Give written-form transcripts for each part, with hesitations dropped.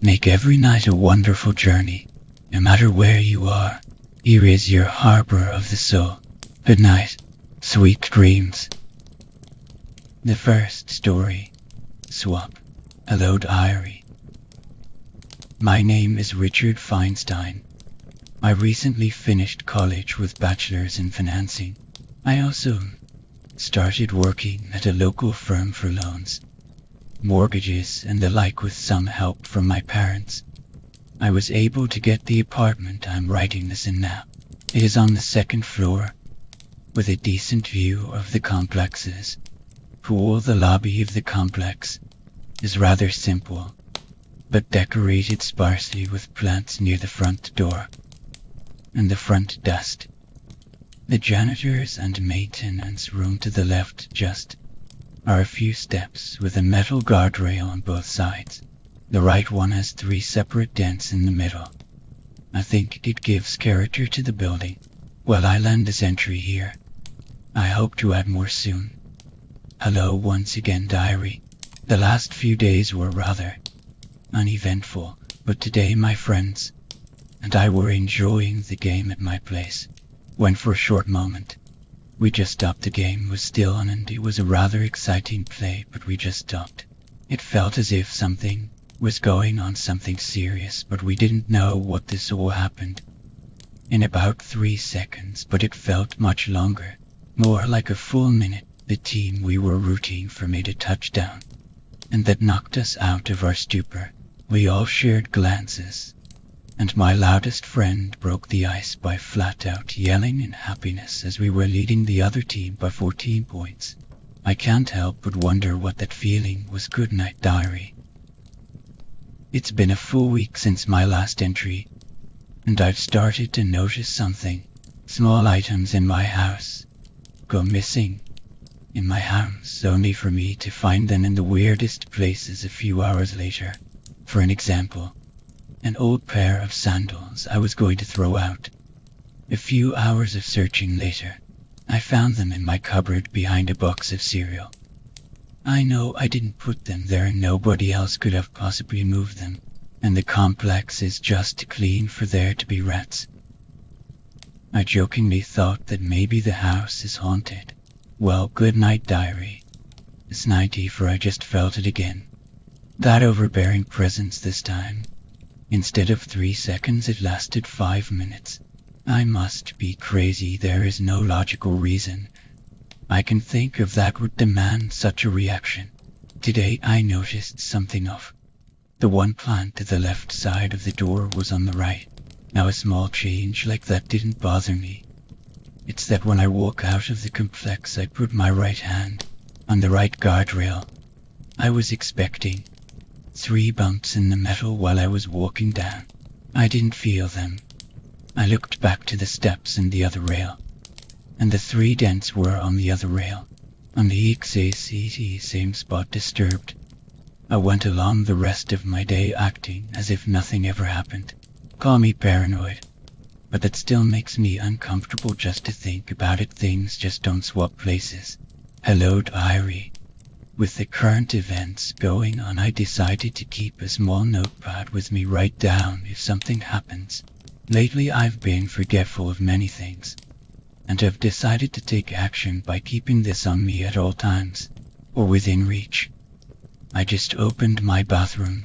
Make every night a wonderful journey, no matter where you are. Here is your harbor of the soul. Good night, sweet dreams. The first story, Swap. Hello Diary. My name is Richard Feinstein. I recently finished college with bachelor's in financing. I also started working at a local firm for loans, mortgages and the like with some help from my parents. I was able to get the apartment I'm writing this in now. It is on the second floor, with a decent view of the complex's pool. The lobby of the complex is rather simple, but decorated sparsely with plants near the front door and the front desk. The janitor's and maintenance room to the left just are a few steps with a metal guardrail on both sides. The right one has 3 separate dents in the middle. I think it gives character to the building. Well, I land this entry here. I hope to add more soon. Hello once again, diary. The last few days were rather uneventful, but today my friends and I were enjoying the game at my place, when for a short moment we just stopped. The game was still on and it was a rather exciting play, but we just stopped. It felt as if something was going on, something serious, but we didn't know what. This all happened in about 3 seconds, but it felt much longer, more like a full minute. The team we were rooting for made a touchdown, and that knocked us out of our stupor. We all shared glances, and my loudest friend broke the ice by flat out yelling in happiness as we were leading the other team by 14 points. I can't help but wonder what that feeling was. Good night, diary. It's been a full week since my last entry, and I've started to notice something. Small items in my house go missing in my house, only for me to find them in the weirdest places a few hours later. For an example, an old pair of sandals I was going to throw out. A few hours of searching later, I found them in my cupboard behind a box of cereal. I know I didn't put them there and nobody else could have possibly moved them, and the complex is just too clean for there to be rats. I jokingly thought that maybe the house is haunted. Well, good night, diary. It's nighty, for I just felt it again. That overbearing presence this time. Instead of 3 seconds, it lasted 5 minutes. I must be crazy. There is no logical reason I can think of that would demand such a reaction. Today I noticed something off. The one plant to the left side of the door was on the right. Now a small change like that didn't bother me. It's that when I walk out of the complex I put my right hand on the right guardrail. I was expecting 3 bumps in the metal while I was walking down. I didn't feel them. I looked back to the steps and the other rail, and the 3 dents were on the other rail, on the exact same spot, disturbed. I went along the rest of my day acting as if nothing ever happened. Call me paranoid, but that still makes me uncomfortable just to think about it. Things just don't swap places. Hello, diary. With the current events going on, I decided to keep a small notepad with me, write down if something happens. Lately I've been forgetful of many things, and have decided to take action by keeping this on me at all times, or within reach. I just opened my bathroom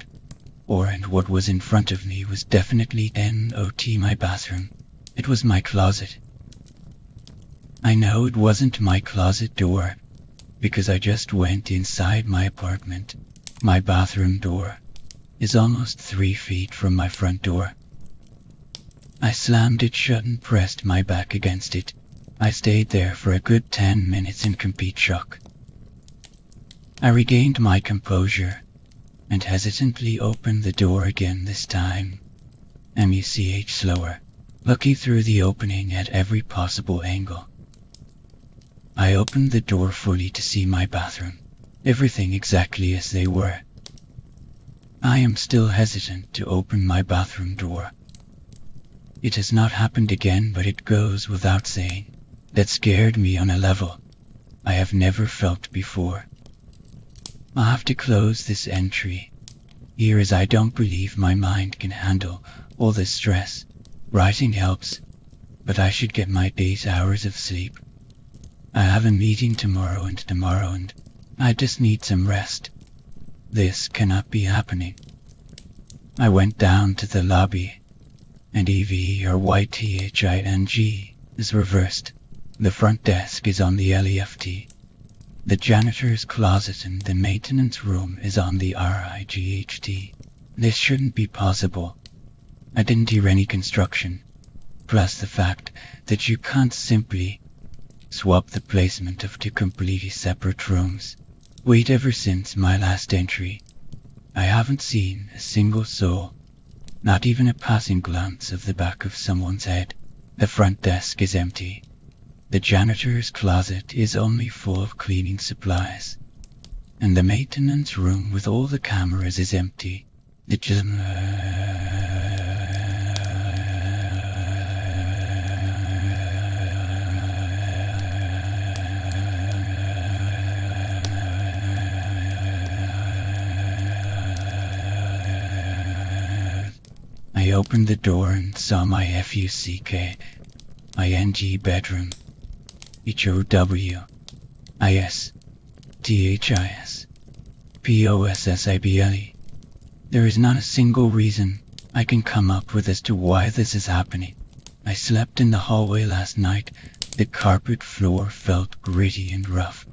door, and what was in front of me was definitely not my bathroom. It was my closet. I know it wasn't my closet door, because I just went inside my apartment. My bathroom door is almost 3 feet from my front door. I slammed it shut and pressed my back against it. I stayed there for a good 10 minutes in complete shock. I regained my composure and hesitantly opened the door again, this time much slower, looking through the opening at every possible angle. I opened the door fully to see my bathroom, everything exactly as they were. I am still hesitant to open my bathroom door. It has not happened again, but it goes without saying. That scared me on a level I have never felt before. I'll have to close this entry Here is I don't believe my mind can handle all this stress. Writing helps, but I should get my 8 hours of sleep. I have a meeting tomorrow and I just need some rest. This cannot be happening. I went down to the lobby, and EVRYTHING is reversed. The front desk is on the LEFT. The janitor's closet and the maintenance room is on the RIGHT. This shouldn't be possible. I didn't hear any construction, plus the fact that you can't simply swap the placement of 2 completely separate rooms. Wait, ever since my last entry, I haven't seen a single soul, not even a passing glance of the back of someone's head. The front desk is empty. The janitor's closet is only full of cleaning supplies, and the maintenance room with all the cameras is empty. I opened the door and saw my FUCKING bedroom. HOWISTHISPOSSIBLE. There is not a single reason I can come up with as to why this is happening. I slept in the hallway last night. The carpet floor felt gritty and rough,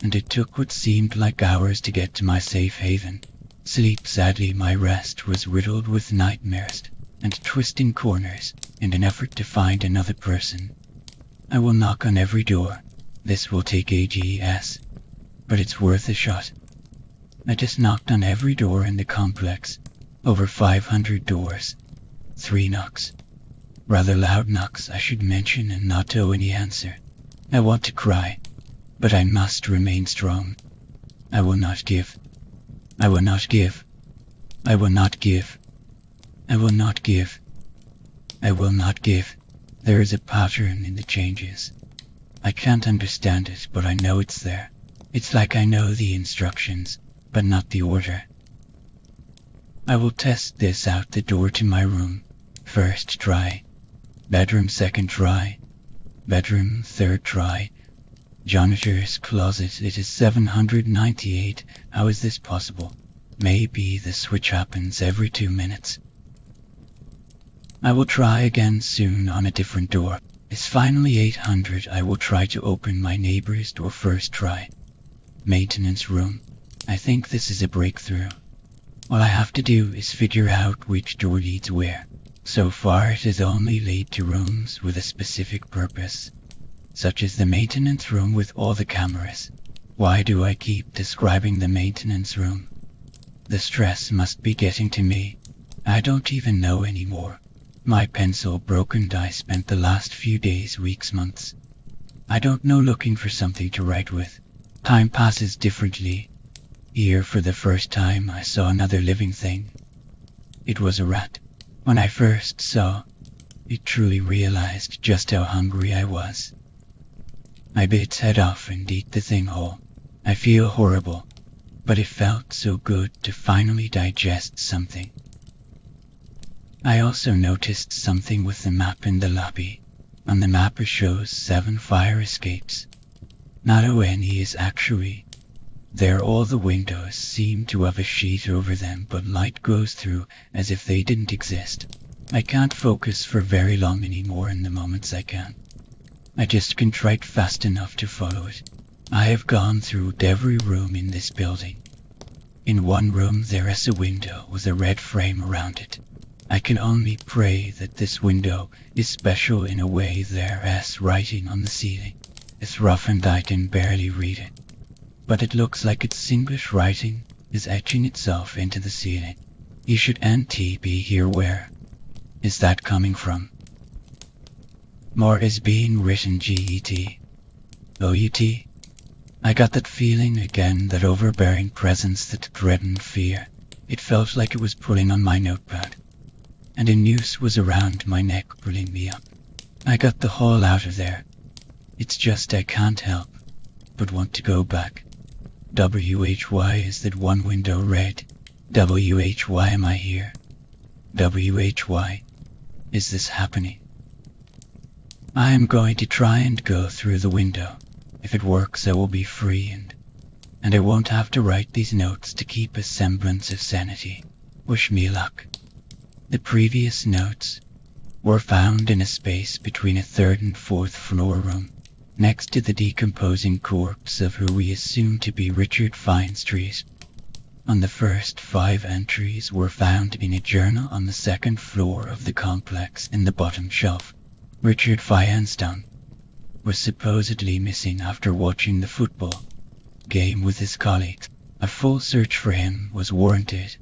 and it took what seemed like hours to get to my safe haven. Sleep. Sadly, my rest was riddled with nightmares and twisting corners in an effort to find another person. I will knock on every door. This will take ages, but it's worth a shot. I just knocked on every door in the complex. Over 500 doors. 3 knocks. Rather loud knocks, I should mention, and not to any answer. I want to cry, but I must remain strong. I will not give. I will not give. I will not give. I will not give. I will not give. There is a pattern in the changes. I can't understand it, but I know it's there. It's like I know the instructions, but not the order. I will test this out. The door to my room. First try. Bedroom second try. Bedroom third try. Janitor's closet. It is 798. How is this possible? Maybe the switch happens every 2 minutes. I will try again soon on a different door. It's finally 800. I will try to open my neighbor's door. First try. Maintenance room. I think this is a breakthrough. All I have to do is figure out which door leads where. So far it has only led to rooms with a specific purpose, such as the maintenance room with all the cameras. Why do I keep describing the maintenance room? The stress must be getting to me. I don't even know anymore. My pencil broken. I spent the last few days, weeks, months. I don't know, looking for something to write with. Time passes differently. Here for the first time I saw another living thing. It was a rat. When I first saw it, truly realized just how hungry I was. I bit its head off and ate the thing whole. I feel horrible, but it felt so good to finally digest something. I also noticed something with the map in the lobby. On the map it shows 7 fire escapes. Not any is actually there. All the windows seem to have a sheet over them, but light goes through as if they didn't exist. I can't focus for very long anymore in the moments I can. I just can't write fast enough to follow it. I have gone through every room in this building. In one room there is a window with a red frame around it. I can only pray that this window is special in a way. There is writing on the ceiling. It's rough and I can barely read it, but it looks like its English writing is etching itself into the ceiling. You should NT be here. Where is that coming from? More is being written. GET. OUT. I got that feeling again, that overbearing presence, that dread and fear. It felt like it was pulling on my notepad, and a noose was around my neck pulling me up. I got the hole out of there. It's just I can't help but want to go back. WHY is that one window red? Why am I here? Why is this happening? I am going to try and go through the window. If it works, I will be free and I won't have to write these notes to keep a semblance of sanity. Wish me luck. The previous notes were found in a space between a third and fourth floor room, next to the decomposing corpse of who we assume to be Richard Feinstreet. On the first 5 entries were found in a journal on the second floor of the complex in the bottom shelf. Richard Feinstein was supposedly missing after watching the football game with his colleagues. A full search for him was warranted,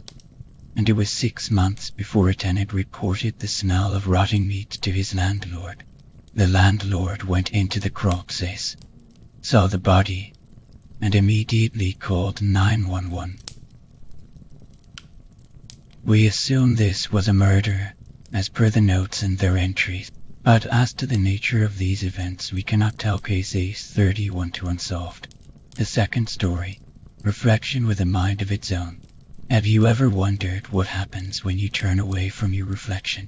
and it was 6 months before a tenant reported the smell of rotting meat to his landlord. The landlord went into the cropspace, saw the body, and immediately called 911. We assume this was a murder, as per the notes and their entries, but as to the nature of these events, we cannot tell. Case A31 to unsolved. The second story, reflection with a mind of its own. Have you ever wondered what happens when you turn away from your reflection?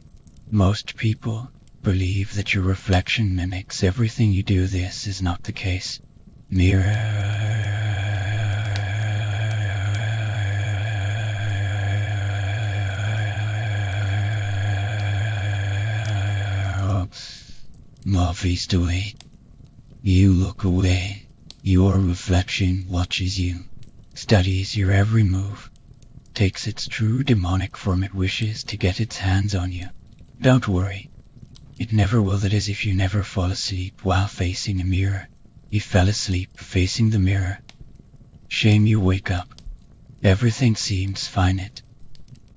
Most people believe that your reflection mimics everything you do. This is not the case. Movies away. You look away. Your reflection watches you, studies your every move, takes its true demonic form. It wishes to get its hands on you. Don't worry. It never will. That is, if you never fall asleep while facing a mirror. You fell asleep facing the mirror. Shame. You wake up. Everything seems fine. It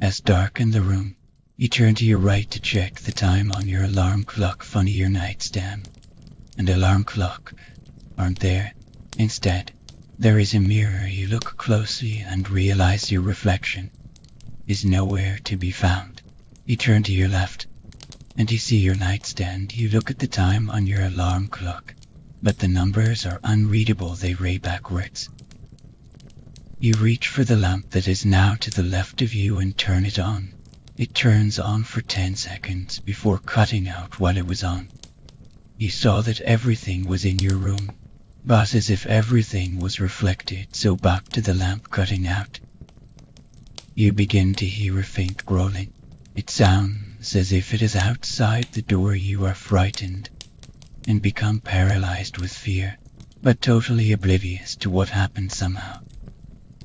as dark in the room. You turn to your right to check the time on your alarm clock. Funny, your nightstand and alarm clock aren't there. Instead, there is a mirror. You look closely and realize your reflection is nowhere to be found. You turn to your left and you see your nightstand. You look at the time on your alarm clock, but the numbers are unreadable. They ray backwards. You reach for the lamp that is now to the left of you and turn it on. It turns on for 10 seconds before cutting out while it was on. You saw that everything was in your room, but as if everything was reflected, so back to the lamp cutting out. You begin to hear a faint growling. It sounds as if it is outside the door. You are frightened and become paralyzed with fear, but totally oblivious to what happened somehow.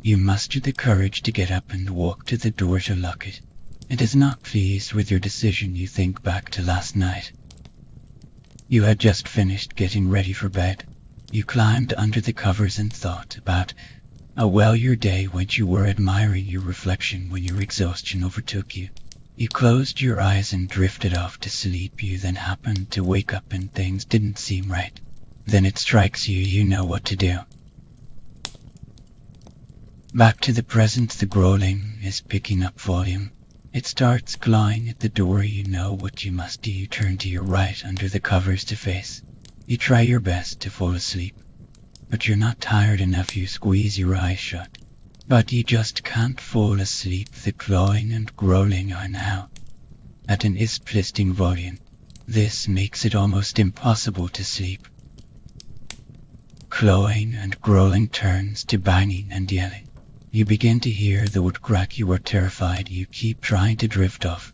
You muster the courage to get up and walk to the door to lock it. It is not pleased with your decision. You think back to last night. You had just finished getting ready for bed. You climbed under the covers and thought about how well your day went. You were admiring your reflection when your exhaustion overtook you. You closed your eyes and drifted off to sleep. You then happened to wake up and things didn't seem right. Then it strikes you. You know what to do. Back to the present. The growling is picking up volume. It starts clawing at the door. You know what you must do. You turn to your right under the covers to face. You try your best to fall asleep, but you're not tired enough. You squeeze your eyes shut, but you just can't fall asleep. The clawing and growling are now at an ear-splitting volume. This makes it almost impossible to sleep. Clawing and growling turns to banging and yelling. You begin to hear the wood crack. You are terrified. You keep trying to drift off,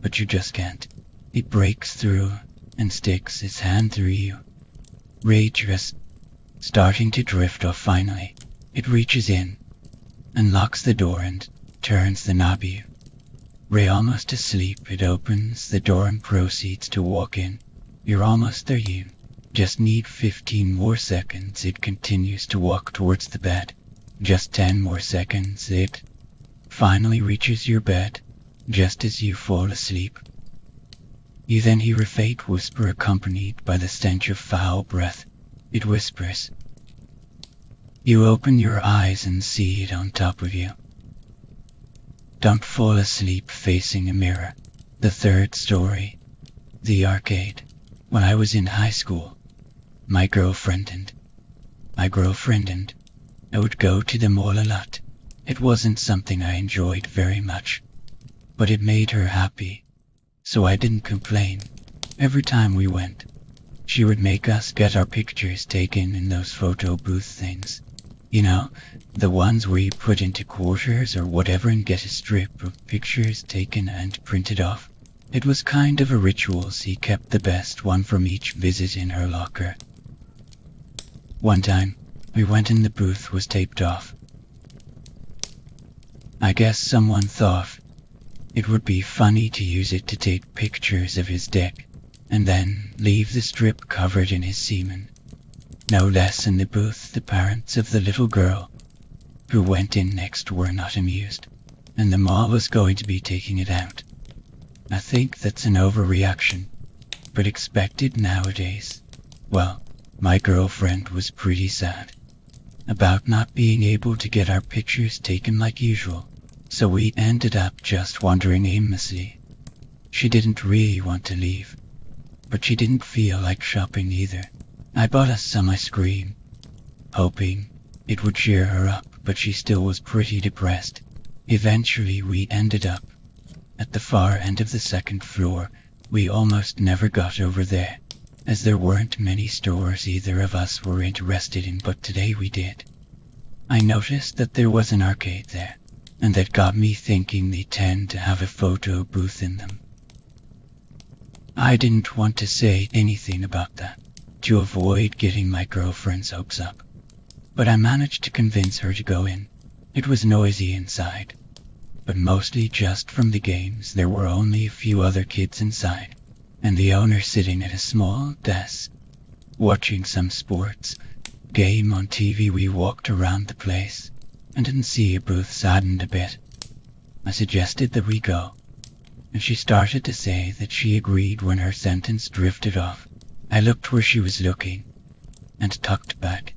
but you just can't. It breaks through and sticks its hand through you. Ray just starting to drift off. Finally, it reaches in and locks the door and turns the knob. Ray almost asleep. It opens the door and proceeds to walk in. You're almost there. You just need 15 more seconds. It continues to walk towards the bed. Just 10 more seconds. It finally reaches your bed just as you fall asleep. You then hear a faint whisper accompanied by the stench of foul breath. It whispers. You open your eyes and see it on top of you. Don't fall asleep facing a mirror. The third story. The arcade. When I was in high school, my girlfriend and I would go to the mall a lot. It wasn't something I enjoyed very much, but it made her happy, so I didn't complain. Every time we went, she would make us get our pictures taken in those photo booth things. You know, the ones where you put into quarters or whatever and get a strip of pictures taken and printed off. It was kind of a ritual. She kept the best one from each visit in her locker. One time, we went and the booth was taped off. I guess someone thought it would be funny to use it to take pictures of his dick, and then leave the strip covered in his semen. No less in the booth, the parents of the little girl who went in next were not amused, and the mall was going to be taking it out. I think that's an overreaction, but expected nowadays. Well, my girlfriend was pretty sad about not being able to get our pictures taken like usual, so we ended up just wandering aimlessly. She didn't really want to leave, but she didn't feel like shopping either. I bought us some ice cream, hoping it would cheer her up, but she still was pretty depressed. Eventually we ended up at the far end of the second floor. We almost never got over there, as there weren't many stores either of us were interested in, but today we did. I noticed that there was an arcade there, and that got me thinking they tend to have a photo booth in them. I didn't want to say anything about that, to avoid getting my girlfriend's hopes up, but I managed to convince her to go in. It was noisy inside, but mostly just from the games. There were only a few other kids inside, and the owner sitting at a small desk, watching some sports game on TV. We walked around the place and didn't see a booth. Saddened a bit, I suggested that we go, and she started to say that she agreed when her sentence drifted off. I looked where she was looking, and tucked back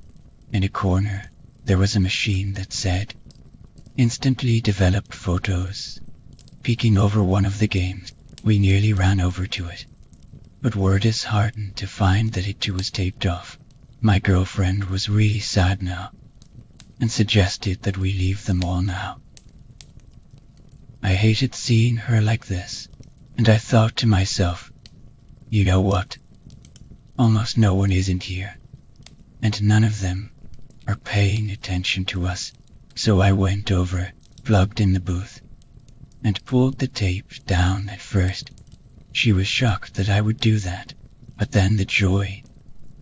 in a corner there was a machine that said, "Instantly developed photos." Peeking over one of the games, we nearly ran over to it, but were disheartened to find that it too was taped off. My girlfriend was really sad now, and suggested that we leave them all now. I hated seeing her like this, and I thought to myself, you know what? Almost no one isn't here, and none of them are paying attention to us. So I went over, plugged in the booth, and pulled the tape down. At first, she was shocked that I would do that, but then the joy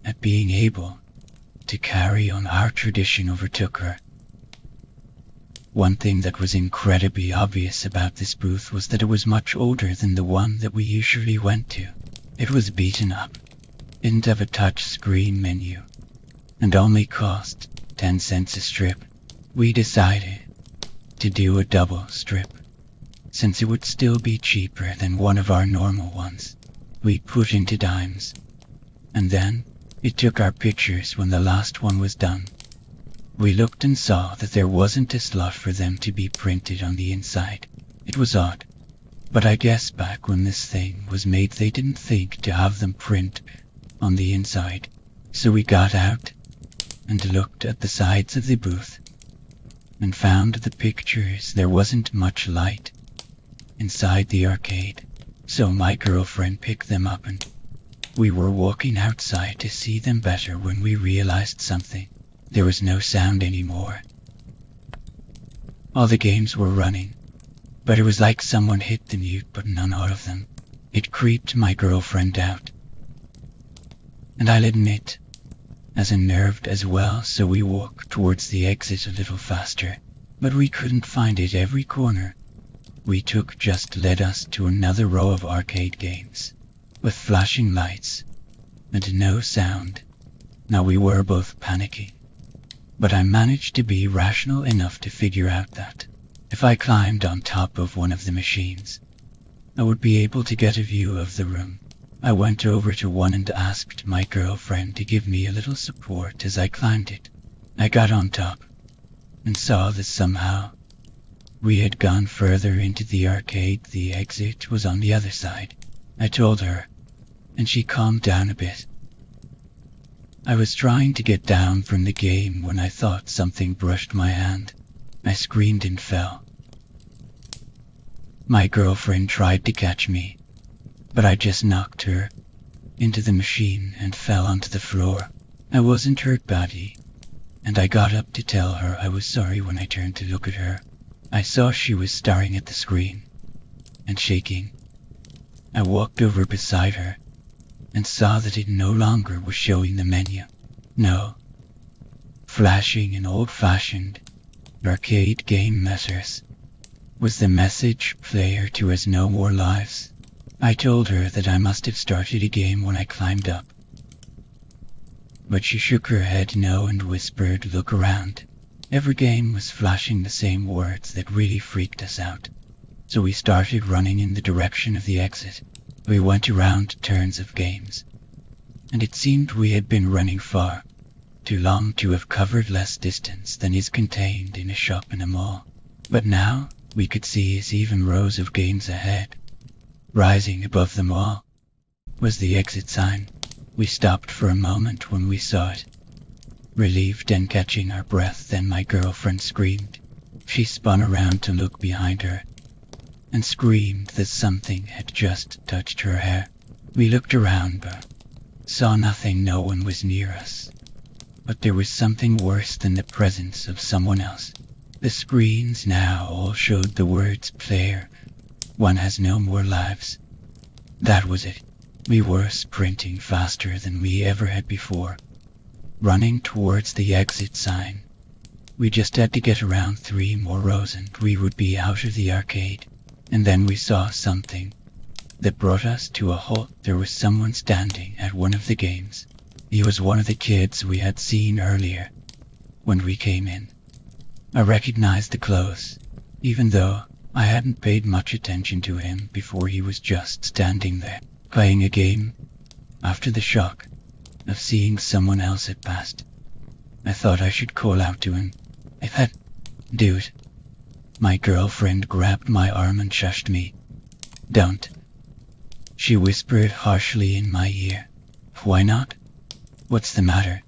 at being able to carry on our tradition overtook her. One thing that was incredibly obvious about this booth was that it was much older than the one that we usually went to. It was beaten up, didn't have a touch screen menu, and only cost 10 cents a strip. We decided to do a double strip, since it would still be cheaper than one of our normal ones. We put into dimes, and then it took our pictures when the last one was done. We looked and saw that there wasn't a slot for them to be printed on the inside. It was odd, but I guess back when this thing was made they didn't think to have them print on the inside. So we got out and looked at the sides of the booth and found the pictures. There wasn't much light inside the arcade, so my girlfriend picked them up, and we were walking outside to see them better when we realized something. There was no sound anymore. All the games were running, but it was like someone hit the mute button on all of them. It creeped my girlfriend out, and I'll admit, as unnerved as well, so we walked towards the exit a little faster, but we couldn't find it. Every corner we took just led us to another row of arcade games, with flashing lights and no sound. Now we were both panicking, but I managed to be rational enough to figure out that if I climbed on top of one of the machines, I would be able to get a view of the room. I went over to one and asked my girlfriend to give me a little support as I climbed it. I got on top and saw that somehow we had gone further into the arcade. The exit was on the other side. I told her, and she calmed down a bit. I was trying to get down from the game when I thought something brushed my hand. I screamed and fell. My girlfriend tried to catch me, but I just knocked her into the machine and fell onto the floor. I wasn't hurt badly, and I got up to tell her I was sorry when I turned to look at her. I saw she was staring at the screen and shaking. I walked over beside her and saw that it no longer was showing the menu. No, flashing an old-fashioned arcade game message. Was the message player to us no more lives? I told her that I must have started a game when I climbed up, but she shook her head no and whispered, "Look around." Every game was flashing the same words that really freaked us out. So we started running in the direction of the exit. We went around turns of games, and it seemed we had been running far too long to have covered less distance than is contained in a shop in a mall. But now we could see as even rows of games ahead. Rising above them all was the exit sign. We stopped for a moment when we saw it, relieved and catching our breath. Then my girlfriend screamed. She spun around to look behind her and screamed that something had just touched her hair. We looked around but saw nothing. No one was near us. But there was something worse than the presence of someone else. The screens now all showed the words "Player 1 has no more lives." That was it. We were sprinting faster than we ever had before, running towards the exit sign. We just had to get around 3 more rows and we would be out of the arcade. And then we saw something that brought us to a halt. There was someone standing at one of the games. He was one of the kids we had seen earlier when we came in. I recognized the clothes, even though I hadn't paid much attention to him before. He was just standing there, playing a game. After the shock of seeing someone else had passed, I thought I should call out to him. Dude. My girlfriend grabbed my arm and shushed me. "Don't," she whispered harshly in my ear. "Why not? What's the matter?"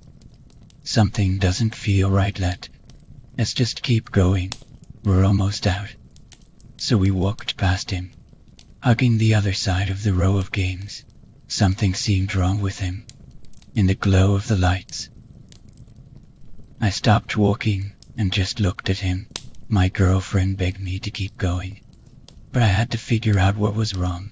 "Something doesn't feel right. Let's just keep going. We're almost out." So we walked past him, hugging the other side of the row of games. Something seemed wrong with him. In the glow of the lights, I stopped walking and just looked at him. My girlfriend begged me to keep going, but I had to figure out what was wrong.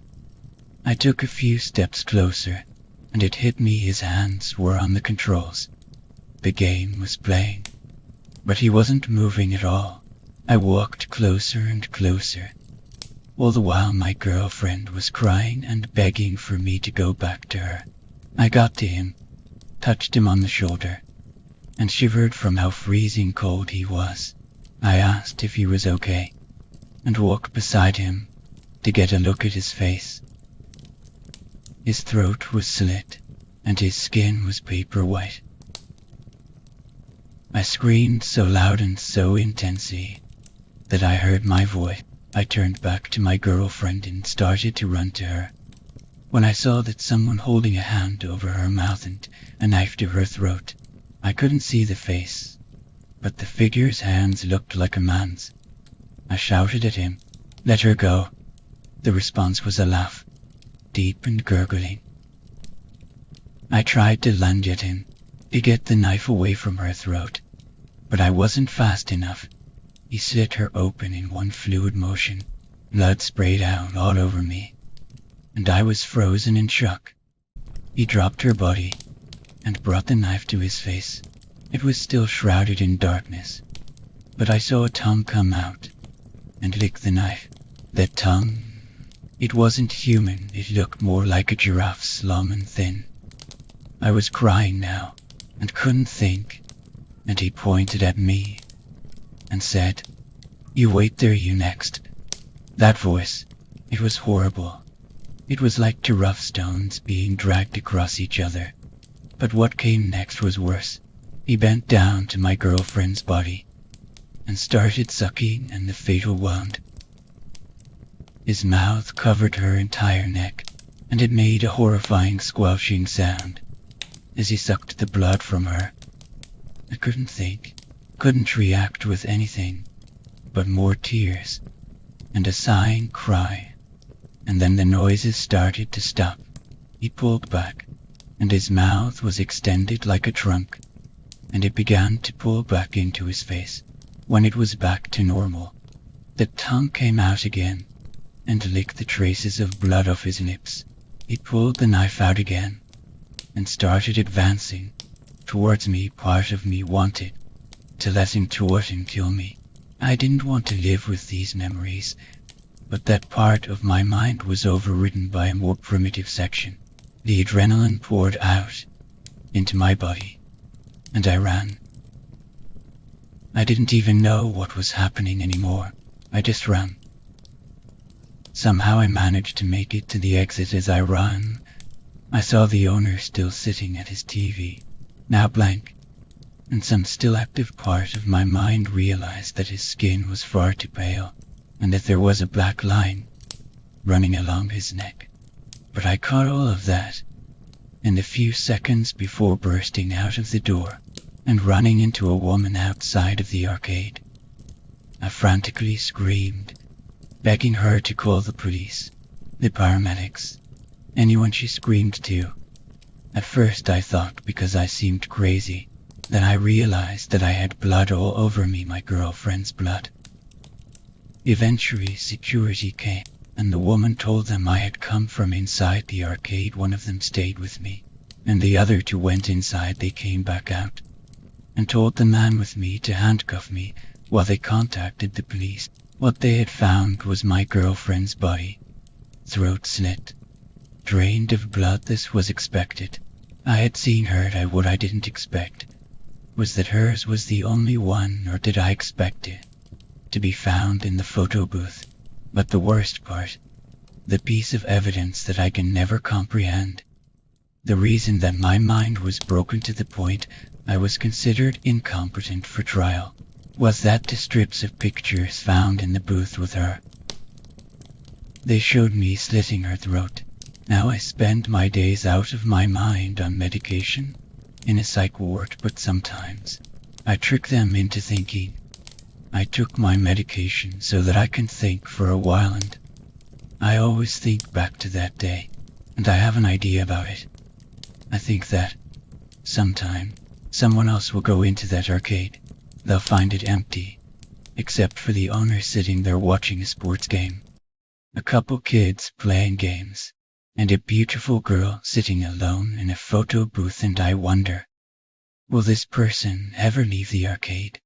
I took a few steps closer, and it hit me his hands were on the controls. The game was playing, but he wasn't moving at all. I walked closer and closer. All the while my girlfriend was crying and begging for me to go back to her. I got to him, touched him on the shoulder, and shivered from how freezing cold he was. I asked if he was okay, and walked beside him to get a look at his face. His throat was slit, and his skin was paper white. I screamed so loud and so intensely that I heard my voice. I turned back to my girlfriend and started to run to her, when I saw that someone holding a hand over her mouth and a knife to her throat. I couldn't see the face, but the figure's hands looked like a man's. I shouted at him, "Let her go." The response was a laugh, deep and gurgling. I tried to lunge at him to get the knife away from her throat, but I wasn't fast enough. He slit her open in one fluid motion. Blood sprayed out all over me, and I was frozen in shock. He dropped her body and brought the knife to his face. It was still shrouded in darkness, but I saw a tongue come out and lick the knife. That tongue, it wasn't human. It looked more like a giraffe's, long and thin. I was crying now and couldn't think, and he pointed at me and said, "You wait there, you next." That voice, it was horrible. It was like two rough stones being dragged across each other. But what came next was worse. He bent down to my girlfriend's body and started sucking in the fatal wound. His mouth covered her entire neck, and it made a horrifying squelching sound as he sucked the blood from her. I couldn't think, couldn't react with anything. but more tears, and a sighing cry. And then the noises started to stop. He pulled back, and his mouth was extended like a trunk, and it began to pull back into his face. When it was back to normal, the tongue came out again, and licked the traces of blood off his lips. He pulled the knife out again, and started advancing towards me. Part of me wanted to let him toward and kill me. I didn't want to live with these memories, but that part of my mind was overridden by a more primitive section. The adrenaline poured out into my body, and I ran. I didn't even know what was happening anymore. I just ran. Somehow I managed to make it to the exit. As I ran, I saw the owner still sitting at his TV, now blank, and some still active part of my mind realized that his skin was far too pale, and that there was a black line running along his neck. But I caught all of that in the few seconds before bursting out of the door and running into a woman outside of the arcade. I frantically screamed, begging her to call the police, the paramedics, anyone she screamed to. At first I thought, because I seemed crazy, then I realized that I had blood all over me, my girlfriend's blood. Eventually security came, and the woman told them I had come from inside the arcade. One of them stayed with me, and the other two went inside. They came back out and told the man with me to handcuff me while they contacted the police. What they had found was my girlfriend's body, throat slit, drained of blood. This was expected. I had seen her, and what I didn't expect was that hers was the only one, nor did I expect it to be found in the photo booth. But the worst part, the piece of evidence that I can never comprehend, the reason that my mind was broken to the point I was considered incompetent for trial, was that the strips of pictures found in the booth with her. They showed me slitting her throat. Now I spend my days out of my mind on medication in a psych ward, but sometimes I trick them into thinking I took my medication so that I can think for a while, and I always think back to that day, and I have an idea about it. I think that sometime someone else will go into that arcade. They'll find it empty, except for the owner sitting there watching a sports game, a couple kids playing games, and a beautiful girl sitting alone in a photo booth. And I wonder, will this person ever leave the arcade?